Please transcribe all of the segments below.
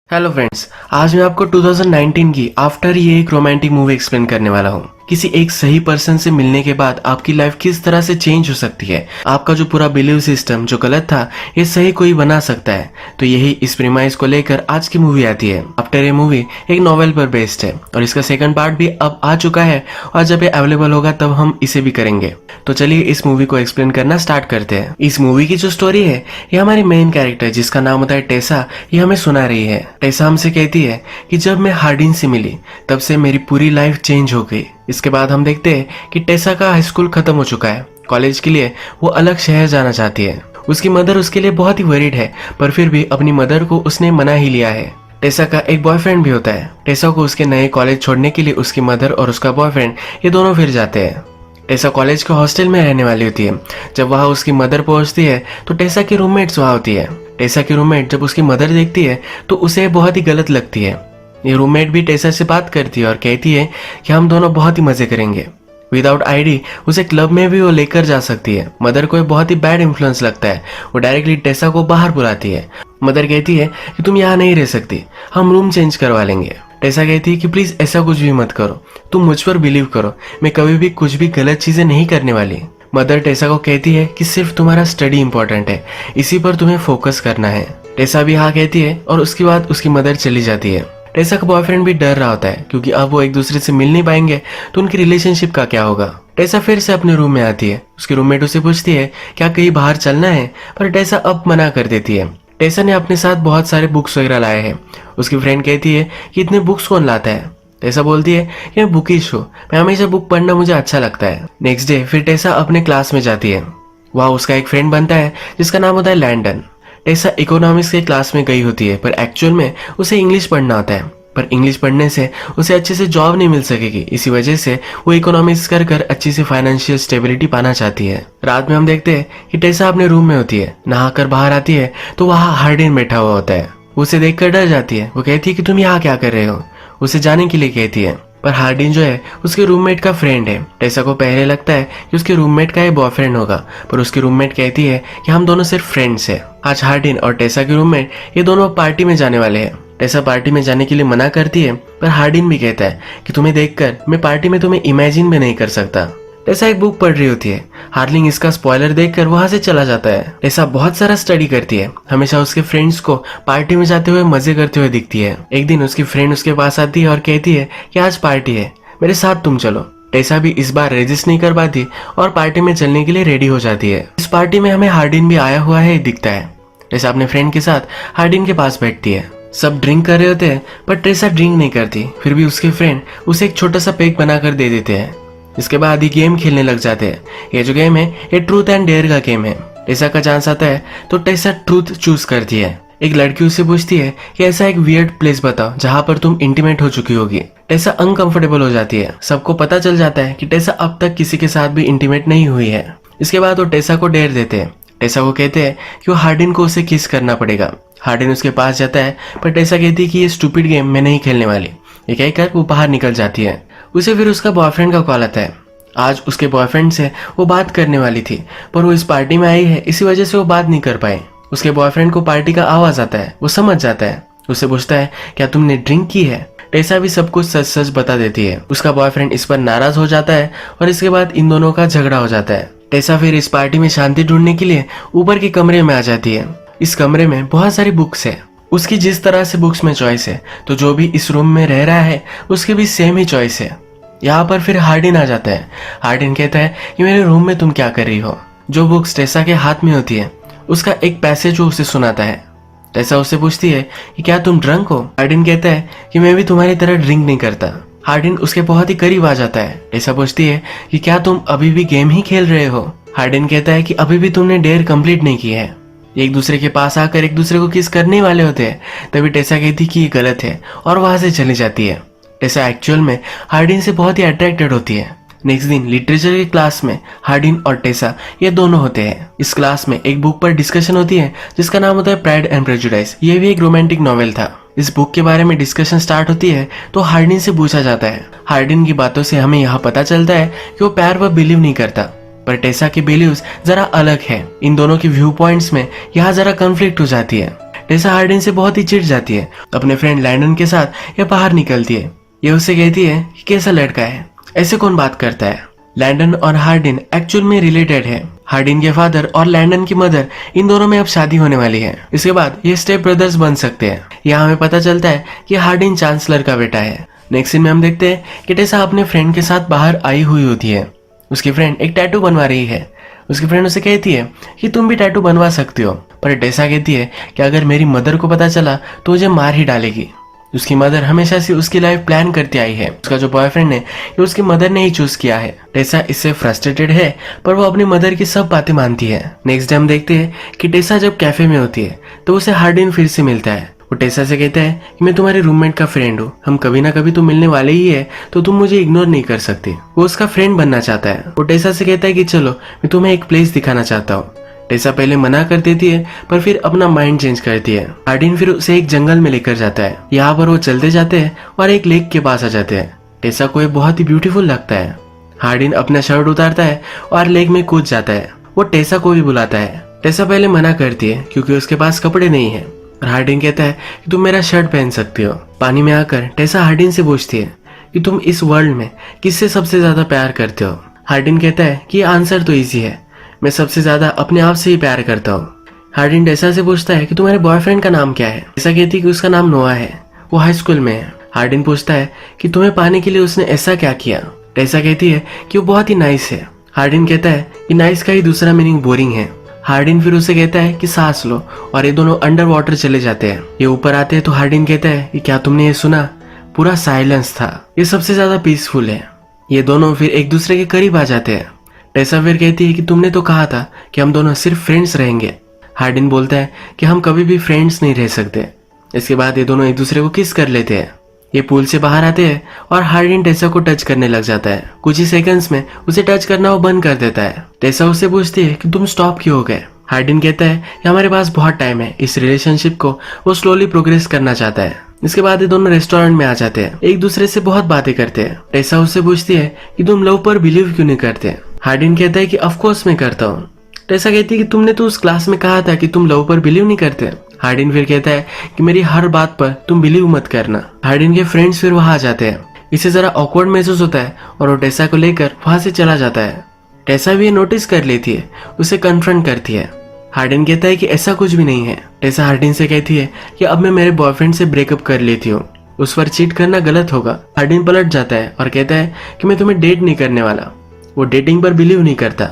Hello friends, आज मैं आपको 2019 की आफ्टर ये एक रोमांटिक मूवी एक्सप्लेन करने वाला हूँ। किसी एक सही पर्सन से मिलने के बाद आपकी लाइफ किस तरह से चेंज हो सकती है। आपका जो पूरा बिलीव सिस्टम जो गलत था ये सही कोई बना सकता है। तो यही इस प्रीमाइस को लेकर आज की मूवी आती है। आफ्टर ये मूवी एक नॉवेल पर बेस्ड है और इसका सेकंड पार्ट भी अब आ चुका है और जब ये अवेलेबल होगा तब हम इसे भी करेंगे। तो चलिए इस मूवी को एक्सप्लेन करना स्टार्ट करते हैं। इस मूवी की जो स्टोरी है ये हमारी मेन कैरेक्टर जिसका नाम होता है टेसा, ये हमें सुना रही है। टेसा हमसे कहती है कि जब मैं हार्डिन से मिली तब से मेरी पूरी लाइफ चेंज हो गई। इसके बाद हम देखते हैं कि टेसा का हाई स्कूल खत्म हो चुका है। कॉलेज के लिए वो अलग शहर जाना चाहती है। उसकी मदर उसके लिए बहुत ही वरीड है, पर फिर भी अपनी मदर को उसने मना ही लिया है। टेसा का एक बॉयफ्रेंड भी होता है। टेसा को उसके नए कॉलेज छोड़ने के लिए उसकी मदर और उसका बॉयफ्रेंड ये दोनों फिर जाते हैं। टेसा कॉलेज के हॉस्टल में रहने वाली होती है। जब वहाँ उसकी मदर पहुंचती है तो टेसा की रूममेट्स वहाँ होती है। टेसा की रूममेट जब उसकी मदर देखती है तो उसे बहुत ही गलत लगती है। ये रूममेट भी टेसा से बात करती है और कहती है कि हम दोनों बहुत ही मजे करेंगे। विदाउट आईडी उसे क्लब में भी वो लेकर जा सकती है। मदर को बहुत ही बैड इन्फ्लुएंस लगता है। वो डायरेक्टली टेसा को बाहर बुलाती है। मदर कहती है कि तुम यहाँ नहीं रह सकती, हम रूम चेंज करवा लेंगे। टेसा कहती है कि प्लीज ऐसा कुछ भी मत करो, तुम मुझ पर बिलीव करो, मैं कभी भी कुछ भी गलत चीजें नहीं करने वाली। मदर टेसा को कहती है कि सिर्फ तुम्हारा स्टडी इंपॉर्टेंट है, इसी पर तुम्हें फोकस करना है। टेसा भी हाँ कहती है और उसके बाद उसकी मदर चली जाती है। टेसा का बॉयफ्रेंड भी डर रहा होता है क्योंकि अब वो एक दूसरे से मिल नहीं पाएंगे तो उनकी रिलेशनशिप का क्या होगा। टेसा फिर से अपने रूम में आती है। उसकी रूममेट उसे पूछती है क्या कहीं बाहर चलना है, पर टेसा अब मना कर देती है। टेसा ने अपने साथ बहुत सारे बुक्स वगैरह लाए हैं। उसकी फ्रेंड कहती है कि इतने बुक्स कौन लाता है। टेसा बोलती है कि मैं बुकिश हूँ, मैं हमेशा बुक पढ़ना मुझे अच्छा लगता है। नेक्स्ट डे फिर टेसा अपने क्लास में जाती है। वहाँ उसका एक फ्रेंड बनता है जिसका नाम होता है लैंडन। टेसा इकोनॉमिक्स के क्लास में गई होती है पर एक्चुअल में उसे इंग्लिश पढ़ना होता है, पर इंग्लिश पढ़ने से उसे अच्छे से जॉब नहीं मिल सकेगी। इसी वजह से वो इकोनॉमिक्स कर कर अच्छी से फाइनेंशियल स्टेबिलिटी पाना चाहती है। रात में हम देखते हैं कि टेसा अपने रूम में होती है। नहाकर बाहर आती है तो वहाँ हार्डिन बैठा हुआ होता है। उसे देखकर डर जाती है। वो कहती है कि तुम यहाँ क्या कर रहे हो, उसे जाने के लिए कहती है। पर हार्डिन जो है उसके रूममेट का फ्रेंड है। टेसा को पहले लगता है कि उसके रूममेट का ये बॉयफ्रेंड होगा, पर उसकी रूममेट कहती है कि हम दोनों सिर्फ फ्रेंड्स हैं। आज हार्डिन और टेसा के रूममेट ये दोनों पार्टी में जाने वाले हैं। टेसा पार्टी में जाने के लिए मना करती है, पर हार्डिन भी कहता है कि तुम्हें देखकर मैं पार्टी में तुम्हें इमेजिन भी नहीं कर सकता। टेसा एक बुक पढ़ रही होती है। हार्लिंग इसका स्पॉइलर देखकर वहां से चला जाता है। टेसा बहुत सारा स्टडी करती है, हमेशा उसके फ्रेंड्स को पार्टी में जाते हुए मजे करते हुए दिखती है। एक दिन उसकी फ्रेंड उसके पास आती है और कहती है कि आज पार्टी है, मेरे साथ तुम चलो। टेसा भी इस बार रेजिस्ट नहीं कर पाती और पार्टी में चलने के लिए रेडी हो जाती है। इस पार्टी में हमें हार्डिन भी आया हुआ है दिखता है। टेसा अपने फ्रेंड के साथ हार्डिन के पास बैठती है। सब ड्रिंक कर रहे होते हैं पर टेसा ड्रिंक नहीं करती। फिर भी उसके फ्रेंड उसे एक छोटा सा पेक बनाकर दे देते हैं। इसके बाद ये गेम खेलने लग जाते हैं। ये जो गेम है ये ट्रूथ एंड डेयर का गेम है। टेसा का चांस आता है तो टेसा ट्रूथ चूज करती है। एक लड़की उससे पूछती है कि ऐसा एक वियर्ड प्लेस बताओ जहाँ पर तुम इंटीमेट हो चुकी होगी। टेसा अनकंफर्टेबल हो जाती है। सबको पता चल जाता है कि टेसा अब तक किसी के साथ भी इंटीमेट नहीं हुई है। इसके बाद वो टेसा को डेयर देते हैं। टेसा को कहते हैं कि वो हार्डिन को उसे किस करना पड़ेगा। हार्डिन उसके पास जाता है पर टेसा कहती है कि ये स्टूपिड गेम मैं नहीं खेलने वाली। ये कहकर वो बाहर निकल जाती है। उसे फिर उसका बॉयफ्रेंड का कॉल आता है। आज उसके बॉयफ्रेंड से वो बात करने वाली थी पर वो इस पार्टी में आई है, इसी वजह से वो बात नहीं कर पाई। उसके बॉयफ्रेंड को पार्टी का आवाज आता है। वो समझ जाता है। उससे पूछता है क्या तुमने ड्रिंक की है। टेसा भी सब कुछ सच सच बता देती है। उसका बॉयफ्रेंड इस पर नाराज हो जाता है और इसके बाद इन दोनों का झगड़ा हो जाता है। टेसा फिर इस पार्टी में शांति ढूंढने के लिए ऊपर के कमरे में आ जाती है। इस कमरे में बहुत सारी बुक्स है। उसकी जिस तरह से बुक्स में चॉइस है तो जो भी इस रूम में रह रहा है उसके भी सेम ही चॉइस है। यहाँ पर फिर हार्डिन आ जाता है। हार्डिन कहता है कि मेरे रूम में तुम क्या कर रही हो। जो बुक्स टेसा के हाथ में होती है उसका एक पैसेज वो उसे सुनाता है। टेसा उससे पूछती है कि क्या तुम ड्रंक हो। हार्डिन कहता है कि मैं भी तुम्हारी तरह ड्रिंक नहीं करता। हार्डिन उसके बहुत ही करीब आ जाता है। टेसा पूछती है कि क्या तुम अभी भी गेम ही खेल रहे हो। हार्डिन कहता है कि अभी भी तुमने डेयर कंप्लीट नहीं की है। एक दूसरे के पास आकर एक दूसरे को किस करने वाले होते हैं। तभी टेसा कहती कि ये गलत है और वहां से चली जाती है। टेसा एक्चुअल में हार्डिन से बहुत ही अट्रैक्टेड होती है। नेक्स्ट दिन लिटरेचर की क्लास में हार्डिन और टेसा ये दोनों होते हैं। इस क्लास में एक बुक पर डिस्कशन होती है जिसका नाम होता है प्राइड एंड प्रेजुडिस। ये भी एक रोमांटिक नॉवेल था। इस बुक के बारे में डिस्कशन स्टार्ट होती है तो हार्डिन से पूछा जाता है। हार्डिन की बातों से हमें यहाँ पता चलता है कि वो प्यार पर बिलीव नहीं करता, पर टेसा की बिलीव्स जरा अलग है। इन दोनों के व्यू पॉइंट्स में यहाँ जरा कॉन्फ्लिक्ट हो जाती है। टेसा हार्डिन से बहुत ही चिढ़ जाती है, अपने फ्रेंड लैंडन के साथ ये बाहर निकलती है। ये उससे कहती है कि कैसा लड़का है, ऐसे कौन बात करता है। लैंडन और हार्डिन एक्चुअल में रिलेटेड है। हार्डिन के फादर और लैंडन की मदर, इन दोनों में अब शादी होने वाली है। इसके बाद ये स्टेप ब्रदर्स बन सकते हैं। यहाँ हमें पता चलता है कि हार्डिन चांसलर का बेटा है। नेक्स्ट सीन में हम देखते हैं कि टेसा अपने फ्रेंड के साथ बाहर आई हुई होती है। उसकी फ्रेंड एक टैटू बनवा रही है। उसकी फ्रेंड उसे कहती है कि तुम भी टैटू बनवा सकती हो, पर टेसा कहती है कि अगर मेरी मदर को पता चला तो मुझे मार ही डालेगी। उसकी मदर हमेशा से उसकी लाइफ प्लान करती आई है। उसका जो बॉयफ्रेंड है ये उसकी मदर ने ही चूज किया है। टेसा इससे फ्रस्ट्रेटेड है, पर वो अपनी मदर की सब बातें मानती है। नेक्स्ट डे हम देखते हैं कि टेसा जब कैफे में होती है तो उसे हार्डिन फिर से मिलता है। वो टेसा से कहता है कि मैं तुम्हारे रूममेट का फ्रेंड हूँ, हम कभी ना कभी तो मिलने वाले ही है, तो तुम मुझे इग्नोर नहीं कर सकती। वो उसका फ्रेंड बनना चाहता है। वो टेसा से कहता है कि चलो मैं तुम्हें एक प्लेस दिखाना चाहता हूँ। टेसा पहले मना कर देती है, पर फिर अपना माइंड चेंज करती है। हार्डिन फिर उसे एक जंगल में लेकर जाता है। यहाँ पर वो चलते जाते हैं और एक लेक के पास आ जाते हैं। टेसा को ये बहुत ही ब्यूटीफुल लगता है। हार्डिन अपना शर्ट उतारता है और लेक में कूद जाता है। वो टेसा को भी बुलाता है। टेसा पहले मना करती है क्योंकि उसके पास कपड़े नहीं है। हार्डिन कहता है कि तुम मेरा शर्ट पहन सकती हो। पानी में आकर टेसा हार्डिन से पूछती है कि तुम इस वर्ल्ड में किससे सबसे ज्यादा प्यार करते हो। हार्डिन कहता है कि आंसर तो इजी है, मैं सबसे ज्यादा अपने आप से ही प्यार करता हूँ। हार्डिन टेसा से पूछता है कि तुम्हारे बॉयफ्रेंड का नाम क्या है। टेसा कहती है कि उसका नाम नोआ है, वो हाई स्कूल में है। हार्डिन पूछता है कि तुम्हें पाने के लिए उसने ऐसा क्या किया। टेसा कहती है कि वो बहुत ही नाइस है। हार्डिन कहता है कि नाइस का ही दूसरा मीनिंग बोरिंग है। हार्डिन फिर उसे कहता है कि सांस लो, और ये दोनों अंडर वाटर चले जाते हैं। ये ऊपर आते हैं तो हार्डिन कहता है कि क्या तुमने ये सुना, पूरा साइलेंस था, ये सबसे ज्यादा पीसफुल है। ये दोनों फिर एक दूसरे के करीब आ जाते हैं। टेसा फिर कहती है कि तुमने तो कहा था कि हम दोनों सिर्फ फ्रेंड्स रहेंगे। हार्डिन बोलता है कि हम कभी भी फ्रेंड्स नहीं रह सकते। इसके बाद ये दोनों एक दूसरे को किस कर लेते हैं। ये पूल से बाहर आते हैं और हार्डिन टेसा को टच करने लग जाता है। कुछ ही सेकंड्स में उसे टच करना वो बंद कर देता है। टेसा उससे पूछती है कि तुम स्टॉप क्यों हो गए। हार्डिन कहता है कि हमारे पास बहुत टाइम है, इस रिलेशनशिप को वो स्लोली प्रोग्रेस करना चाहता है। इसके बाद ये दोनों रेस्टोरेंट में आ जाते हैं, एक दूसरे से बहुत बातें करते हैं। टेसा उससे पूछती है कि तुम लव पर बिलीव क्यों नहीं करते। हार्डिन कहता है कि ऑफ कोर्स मैं करता हूँ। टेसा कहती है कि तुमने तो उस क्लास में कहा था कि तुम लव पर बिलीव नहीं करते। हार्डिन फिर कहता है कि मेरी हर बात पर तुम बिलीव मत करना। हार्डिन के फ्रेंड्स फिर वहां आ जाते हैं। इसे जरा ऑकवर्ड महसूस होता है और वो टेसा को लेकर वहां से चला जाता है। टेसा भी ये नोटिस कर लेती है, उसे कन्फ्रंट करती है। हार्डिन कहता है कि ऐसा कुछ भी नहीं है। टेसा हार्डिन से कहती है कि अब मैं मेरे बॉयफ्रेंड से ब्रेकअप कर लेती हूँ, उस पर चीट करना गलत होगा। हार्डिन पलट जाता है और कहता है कि मैं तुम्हें डेट नहीं करने वाला। वो डेटिंग पर बिलीव नहीं करता।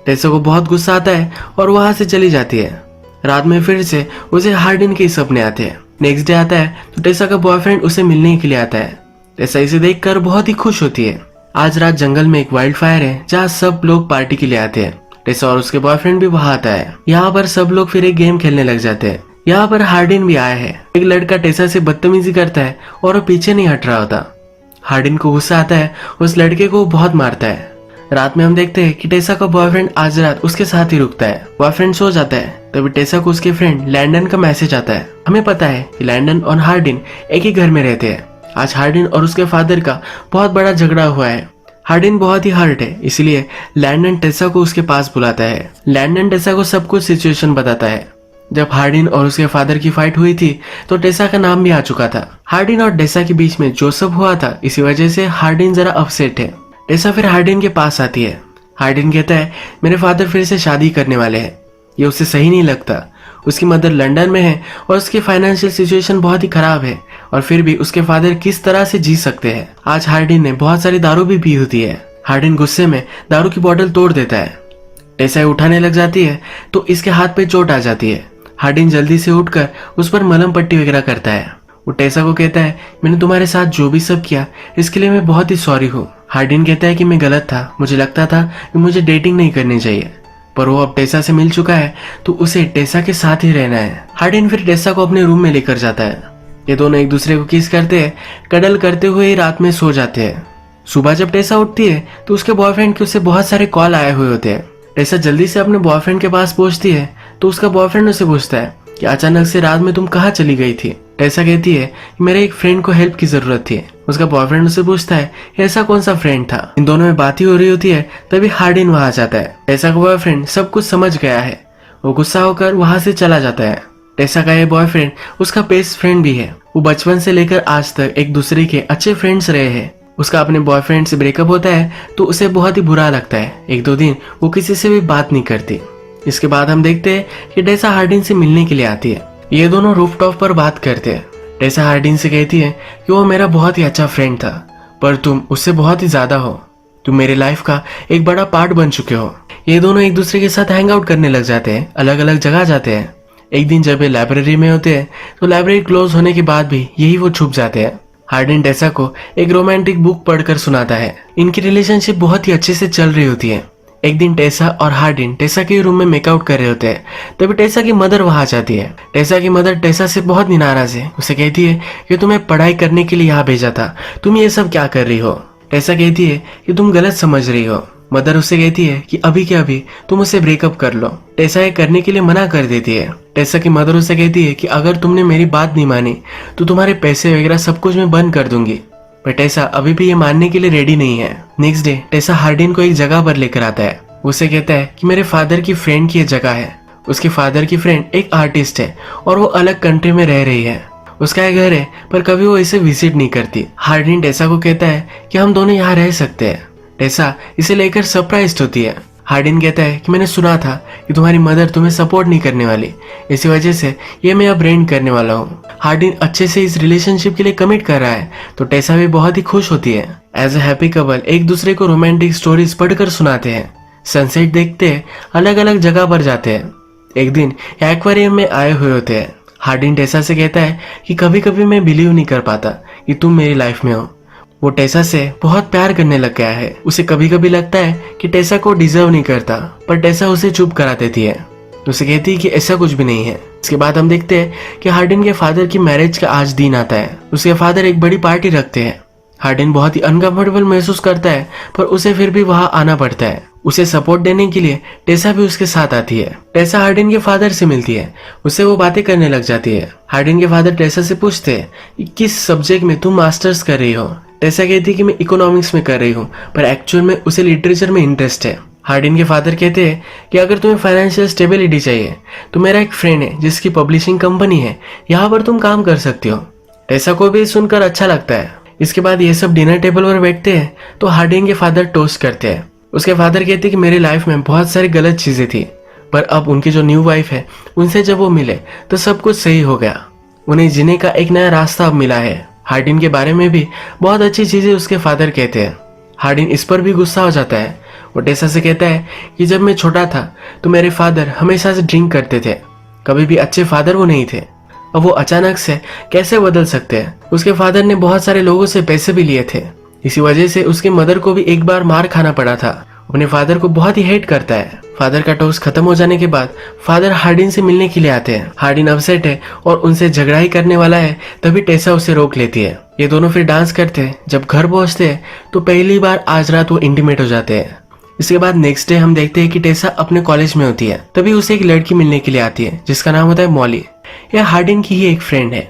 टेसा को बहुत गुस्सा आता है और वहां से चली जाती है। रात में फिर से उसे हार्डिन के सपने आते हैं। नेक्स्ट डे आता है तो टेसा का बॉयफ्रेंड उसे मिलने के लिए आता है। टेसा इसे देखकर बहुत ही खुश होती है। आज रात जंगल में एक वाइल्ड फायर है जहाँ सब लोग पार्टी के लिए आते हैं। टेसा और उसके बॉयफ्रेंड भी वहां आता है। यहाँ पर सब लोग फिर एक गेम खेलने लग जाते हैं। यहाँ पर हार्डिन भी आया है। एक लड़का टेसा से बदतमीजी करता है और वो पीछे नहीं हट रहा होता। हार्डिन को गुस्सा आता है, उस लड़के को बहुत मारता है। रात में हम देखते हैं कि टेसा का बॉयफ्रेंड आज रात उसके साथ ही रुकता है। बॉयफ्रेंड सो जाता है, तभी टेसा को उसके फ्रेंड लैंडन का मैसेज आता है। हमें पता है कि लैंडन और हार्डिन एक ही घर में रहते हैं। आज हार्डिन और उसके फादर का बहुत बड़ा झगड़ा हुआ है। हार्डिन बहुत ही हर्ट है, इसलिए लैंडन टेसा को उसके पास बुलाता है। लैंडन टेसा को सब कुछ सिचुएशन बताता है। जब हार्डिन और उसके फादर की फाइट हुई थी तो टेसा का नाम भी आ चुका था। हार्डिन और टेसा के बीच में जो सब हुआ था, इसी वजह से हार्डिन जरा अपसेट है। टेसा फिर हार्डिन के पास आती है। हार्डिन कहता है मेरे फादर फिर से शादी करने वाले हैं, ये उसे सही नहीं लगता। उसकी मदर लंदन में है और उसकी फाइनेंशियल सिचुएशन बहुत ही खराब है, और फिर भी उसके फादर किस तरह से जी सकते हैं। आज हार्डिन ने बहुत सारी दारू भी पी होती है। हार्डिन गुस्से में दारू की बोतल तोड़ देता है। टेसा उठाने लग जाती है तो इसके हाथ पे चोट आ जाती है। हार्डिन जल्दी से उठकर उस पर मलहम पट्टी वगैरह करता है। वो टेसा को कहता है मैंने तुम्हारे साथ जो भी सब किया इसके लिए मैं बहुत ही सॉरी हूँ। हार्डिन कहता है कि मैं गलत था, मुझे लगता था कि मुझे डेटिंग नहीं करनी चाहिए, पर वो अब टेसा से मिल चुका है तो उसे टेसा के साथ ही रहना है। हार्डिन फिर टेसा को अपने रूम में लेकर जाता है। ये दोनों एक दूसरे को किस करते हैं, कडल करते हुए रात में सो जाते हैं। सुबह जब टेसा उठती है तो उसके बॉयफ्रेंड के उसे बहुत सारे कॉल आए हुए होते हैं। टेसा जल्दी से अपने बॉयफ्रेंड के पास पहुंचती है तो उसका बॉयफ्रेंड उसे पूछता है कि अचानक से रात में तुम कहाँ चली गई थी। टेसा कहती है कि मेरे एक फ्रेंड को हेल्प की जरूरत थी। उसका बॉयफ्रेंड उसे पूछता है ऐसा कौन सा फ्रेंड था। इन दोनों में बात ही हो रही होती है, तभी हार्डिन वहां आ जाता है। टेसा का बॉयफ्रेंड सब कुछ समझ गया है, वो गुस्सा होकर वहां से चला जाता है। टेसा का ये बॉयफ्रेंड उसका बेस्ट फ्रेंड भी है। वो बचपन से लेकर आज तक एक दूसरे के अच्छे फ्रेंड्स रहे हैं। उसका अपने बॉयफ्रेंड से ब्रेकअप होता है तो उसे बहुत ही बुरा लगता है। एक दो दिन वो किसी से भी बात नहीं करती। इसके बाद हम देखते हैं कि टेसा हार्डिन से मिलने के लिए आती है। ये दोनों रूफटॉप पर बात करते हैं। टेसा हार्डिन से कहती है कि वो मेरा बहुत ही अच्छा फ्रेंड था, पर तुम उससे बहुत ही ज्यादा हो। तुम मेरी लाइफ का एक बड़ा पार्ट बन चुके हो। ये दोनों एक दूसरे के साथ हैंग आउट करने लग जाते हैं, अलग अलग जगह जाते हैं। एक दिन जब ये लाइब्रेरी में होते हैं तो लाइब्रेरी क्लोज होने के बाद भी यही वो छुप जाते हैं। हार्डिन टेसा को एक रोमांटिक बुक पढ़कर सुनाता है। इनकी रिलेशनशिप बहुत ही अच्छे से चल रही होती है। एक दिन टेसा और हार्डिन टेसा के रूम में मेकआउट कर रहे होते हैं, तभी टेसा की मदर वहां आ जाती है। टेसा की मदर टेसा से बहुत नाराज है। उसे कहती है कि तुम्हें पढ़ाई करने के लिए यहाँ भेजा था, तुम ये सब क्या कर रही हो। टेसा कहती है कि तुम गलत समझ रही हो। मदर उससे कहती है कि अभी के अभी तुम उससे ब्रेकअप कर लो। टेसा ये करने के लिए मना कर देती है। टेसा की मदर उससे कहती है कि अगर तुमने मेरी बात नहीं मानी तो तुम्हारे पैसे वगैरह सब कुछ मैं बंद कर दूंगी। पर टेसा अभी भी ये मानने के लिए रेडी नहीं है। नेक्स्ट डे टेसा हार्डिन को एक जगह पर लेकर आता है। उसे कहता है कि मेरे फादर की फ्रेंड की ये जगह है। उसके फादर की फ्रेंड एक आर्टिस्ट है और वो अलग कंट्री में रह रही है। उसका एक घर है पर कभी वो इसे विजिट नहीं करती। हार्डिन टेसा को कहता है कि हम दोनों यहाँ रह सकते हैं। टेसा इसे लेकर सरप्राइज्ड होती है। हार्डिन कहता है कि मैंने सुना था कि तुम्हारी मदर तुम्हें सपोर्ट नहीं करने वाली, इसी वजह से ये मैं अब रेंट करने वाला हूँ। हार्डिन अच्छे से इस रिलेशनशिप के लिए कमिट कर रहा है तो टेसा भी बहुत ही खुश होती है। एज ए हैप्पी कपल एक दूसरे को रोमांटिक स्टोरीज पढ़कर सुनाते हैं। सनसेट देखते हैं, अलग अलग जगह पर जाते हैं। एक दिन एक्वेरियम में आए हुए होते हैं। हार्डिन टेसा से कहता है कि कभी कभी मैं बिलीव नहीं कर पाता कि तुम मेरी लाइफ में हो। वो टेसा से बहुत प्यार करने लग गया है। उसे कभी कभी लगता है कि टेसा को डिजर्व नहीं करता, पर टेसा उसे चुप करा देती है। उसे कहती है कि ऐसा कुछ भी नहीं है। इसके बाद हम देखते हैं कि हार्डिन के फादर की मैरिज का आज दिन आता है। उसके फादर एक बड़ी पार्टी रखते हैं। हार्डिन बहुत ही अनकंफर्टेबल महसूस करता है, पर उसे फिर भी वहां आना पड़ता है। उसे सपोर्ट देने के लिए टेसा भी उसके साथ आती है। टेसा हार्डिन के फादर से मिलती है। उससे वो बातें करने लग जाती है। हार्डिन के फादर टेसा से पूछते हैं कि किस सब्जेक्ट में तुम मास्टर्स कर रही हो। टेसा कहती है कि मैं इकोनॉमिक्स में कर रही हूँ, पर एक्चुअल में उसे लिटरेचर में इंटरेस्ट है। हार्डिन के फादर कहते हैं कि अगर तुम्हें फाइनेंशियल स्टेबिलिटी चाहिए तो मेरा एक फ्रेंड है जिसकी पब्लिशिंग कंपनी है, यहाँ पर तुम काम कर सकती हो। टेसा को भी सुनकर अच्छा लगता है। इसके बाद ये सब डिनर टेबल पर बैठते हैं तो हार्डिन के फादर टोस्ट करते हैं। उसके फादर कहते हैं कि मेरी लाइफ में बहुत सारी गलत चीजें थी, पर अब उनकी जो न्यू वाइफ है उनसे जब वो मिले तो सब कुछ सही हो गया। उन्हें जीने का एक नया रास्ता अब मिला है। हार्डिन के बारे में भी बहुत अच्छी चीजें उसके फादर कहते हैं। हार्डिन इस पर भी गुस्सा हो जाता है। वो टेसा से कहता है कि जब मैं छोटा था तो मेरे फादर हमेशा से ड्रिंक करते थे, कभी भी अच्छे फादर वो नहीं थे। अब वो अचानक से कैसे बदल सकते हैं। उसके फादर ने बहुत सारे लोगों से पैसे भी लिए थे, इसी वजह से उसकी मदर को भी एक बार मार खाना पड़ा था। अपने फादर को बहुत ही हेट करता है। फादर का टोस्ट खत्म हो जाने के बाद फादर हार्डिन से मिलने के लिए आते हैं। हार्डिन अपसेट है और उनसे झगड़ा ही करने वाला है, तभी टेसा उसे रोक लेती है। ये दोनों फिर डांस करते हैं। जब घर पहुंचते हैं तो पहली बार आज रात वो इंटीमेट हो जाते हैं। इसके बाद नेक्स्ट डे हम देखते हैं कि टेसा अपने कॉलेज में होती है। तभी उसे एक लड़की मिलने के लिए आती है जिसका नाम होता है मॉली। यह हार्डिन की ही एक फ्रेंड है।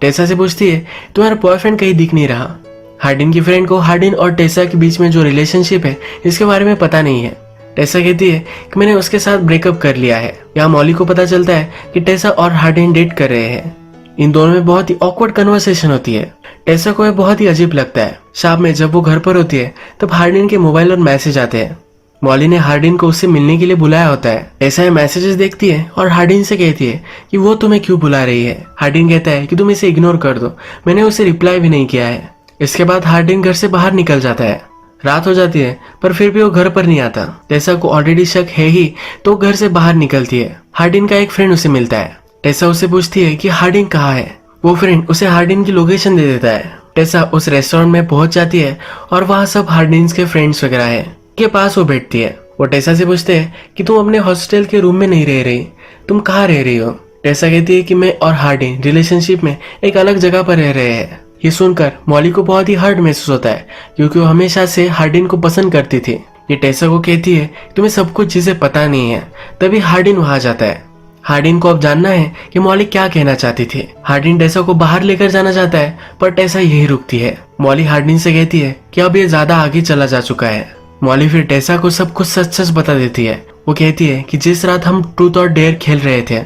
टेसा से पूछती है तुम्हारा बॉयफ्रेंड कहीं दिख नहीं रहा। हार्डिन की फ्रेंड को हार्डिन और टेसा के बीच में जो रिलेशनशिप है इसके बारे में पता नहीं है। टेसा कहती है कि मैंने उसके साथ ब्रेकअप कर लिया है। यहाँ मॉली को पता चलता है कि टेसा और हार्डिन डेट कर रहे हैं। इन दोनों में बहुत ही ऑकवर्ड कन्वर्सेशन होती है। टेसा को यह बहुत ही अजीब लगता है। शाम में जब वो घर पर होती है तब हार्डिन के मोबाइल और मैसेज आते हैं। मॉली ने हार्डिन को उससे मिलने के लिए बुलाया होता है। टेसा ये मैसेजेस देखती है और हार्डिन से कहती है कि वो तुम्हें क्यों बुला रही है। हार्डिन कहता है कि तुम इसे इग्नोर कर दो, मैंने उसे रिप्लाई भी नहीं किया है। इसके बाद हार्डिन घर से बाहर निकल जाता है। रात हो जाती है पर फिर भी वो घर पर नहीं आता। टेसा को ऑलरेडी शक है ही तो घर से बाहर निकलती है। हार्डिन का एक फ्रेंड उसे मिलता है। टेसा उससे पूछती है कि हार्डिन कहाँ है। वो फ्रेंड उसे हार्डिन की लोकेशन दे देता है। टेसा उस रेस्टोरेंट में पहुंच जाती है और वहाँ सब हार्डिन के फ्रेंड्स वगैरह है के पास वो बैठती है। वो टेसा से पूछते हैं कि तुम अपने हॉस्टल के रूम में नहीं रह रही, तुम कहाँ रह रही हो। टेसा कहती है कि मैं और हार्डिन रिलेशनशिप में एक अलग जगह पर रह रहे हैं। ये सुनकर मॉली को बहुत ही हर्ट महसूस होता है क्योंकि वो हमेशा से हार्डिन को पसंद करती थी। ये टेसा को कहती है तुम्हें सब कुछ चीजें पता नहीं है। तभी हार्डिन वहां जाता है। हार्डिन को अब जानना है कि मॉली क्या कहना चाहती थी। हार्डिन टेसा को बाहर लेकर जाना चाहता है पर टेसा यही रुकती है। मॉली हार्डिन से कहती है कि अब ये ज्यादा आगे चला जा चुका है। मॉली फिर टेसा को सब कुछ सच सच बता देती है। वो कहती है कि जिस रात हम ट्रूथ और डेयर खेल रहे थे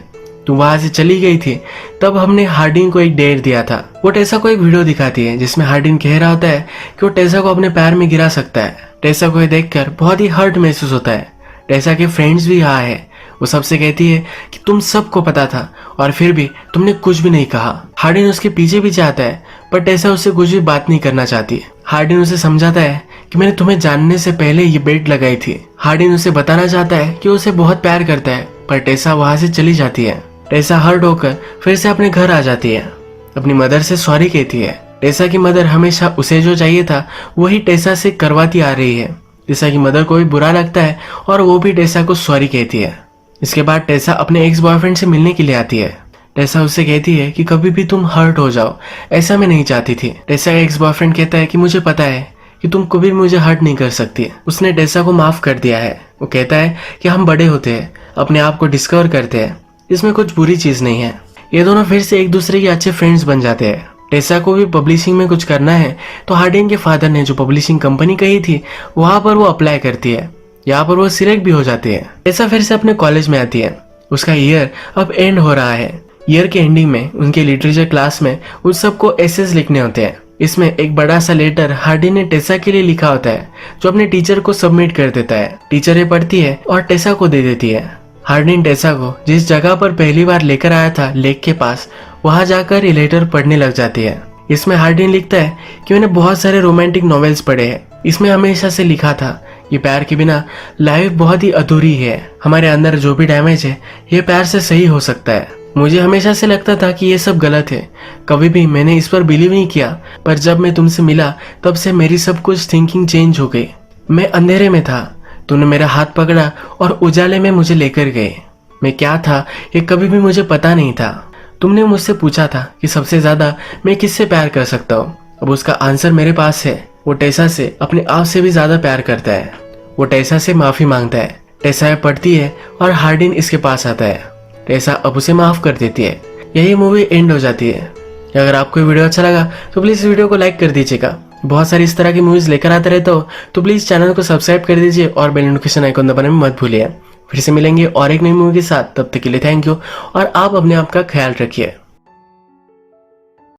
तुम वहां से चली गई थी। तब हमने हार्डिन को एक डेट दिया था। वो टेसा को एक वीडियो दिखाती है जिसमें हार्डिन कह रहा होता है कि वो टेसा को अपने पैर में गिरा सकता है। टेसा को ये देखकर बहुत ही हर्ट महसूस होता है। टेसा के फ्रेंड्स भी यहाँ है। वो सबसे कहती है कि तुम सबको पता था और फिर भी तुमने कुछ भी नहीं कहा। हार्डिन उसके पीछे भी जाता है पर टेसा उससे कुछ भी बात नहीं करना चाहती। हार्डिन उसे समझाता है कि मैंने तुम्हें जानने से पहले ये बेट लगाई थी। हार्डिन उसे बताना चाहता है कि उसे बहुत प्यार करता है पर टेसा वहां से चली जाती है। टेसा हर्ट होकर फिर से अपने घर आ जाती है। अपनी मदर से सॉरी कहती है। टेसा की मदर हमेशा उसे जो चाहिए था वही टेसा से करवाती आ रही है। टेसा की मदर को भी बुरा लगता है और वो भी टेसा को सॉरी कहती है। इसके बाद टेसा अपने एक्स बॉयफ्रेंड से मिलने के लिए आती है। टेसा उससे कहती है कि कभी भी तुम हर्ट हो जाओ, ऐसा मैं नहीं चाहती थी। टेसा का एक्स बॉयफ्रेंड कहता है कि मुझे पता है कि तुम कभी भी मुझे हर्ट नहीं कर सकती। उसने टेसा को माफ कर दिया है। वो कहता है कि हम बड़े होते हैं, अपने आप को डिस्कवर करते हैं, इसमें कुछ बुरी चीज नहीं है। ये दोनों फिर से एक दूसरे के अच्छे फ्रेंड्स बन जाते हैं। टेसा को भी पब्लिशिंग में कुछ करना है तो हार्डिन के फादर ने जो पब्लिशिंग कंपनी कही थी वहां पर वो अप्लाई करती है। यहाँ पर वो सिलेक्ट भी हो जाती है। टेसा फिर से अपने कॉलेज में आती है। उसका ईयर अब एंड हो रहा है। ईयर के एंडिंग में उनके लिटरेचर क्लास में उन सबको एसेस लिखने होते हैं। इसमें एक बड़ा सा लेटर हार्डिन ने टेसा के लिए लिखा होता है जो अपने टीचर को सबमिट कर देता है। टीचर ये पढ़ती है और टेसा को दे देती है। हार्डिन टेसा को जिस जगह पर पहली बार लेकर आया था लेक के पास, वहां जाकर ये लेटर पढ़ने लग जाती है। इसमें हार्डिन लिखता है कि मैंने बहुत सारे रोमांटिक नॉवेल्स पढ़े हैं। इसमें हमेशा से लिखा था ये प्यार के बिना लाइफ बहुत ही अधूरी है। हमारे अंदर जो भी डैमेज है ये प्यार से सही हो सकता है। मुझे हमेशा से लगता था कि ये सब गलत है। कभी भी मैंने इस पर बिलीव नहीं किया पर जब मैं तुमसे मिला तब से मेरी सब कुछ थिंकिंग चेंज हो गई। मैं अंधेरे में था, तूने मेरा हाथ पकड़ा और उजाले में मुझे लेकर गए। मैं क्या था ये कभी भी मुझे पता नहीं था। तुमने मुझसे पूछा था कि सबसे ज्यादा मैं किससे प्यार कर सकता हूँ। अब उसका आंसर मेरे पास है। वो टेसा से अपने आप से भी ज्यादा प्यार करता है। वो टेसा से माफी मांगता है। टेसा पढ़ती है और हार्डिन इसके पास आता है। टेसा अब उसे माफ कर देती है। यही मूवी एंड हो जाती है। अगर आपको ये वीडियो अच्छा लगा तो प्लीज इस वीडियो को लाइक कर दीजिएगा। बहुत सारी इस तरह की मूवीज लेकर आते रहता हो तो प्लीज चैनल को सब्सक्राइब कर दीजिए और बेल नोटिफिकेशन आइकन दबाना भी मत भूलिए। फिर से मिलेंगे और एक नई मूवी के साथ। तब तक के लिए थैंक यू और आप अपने आप का ख्याल रखिए।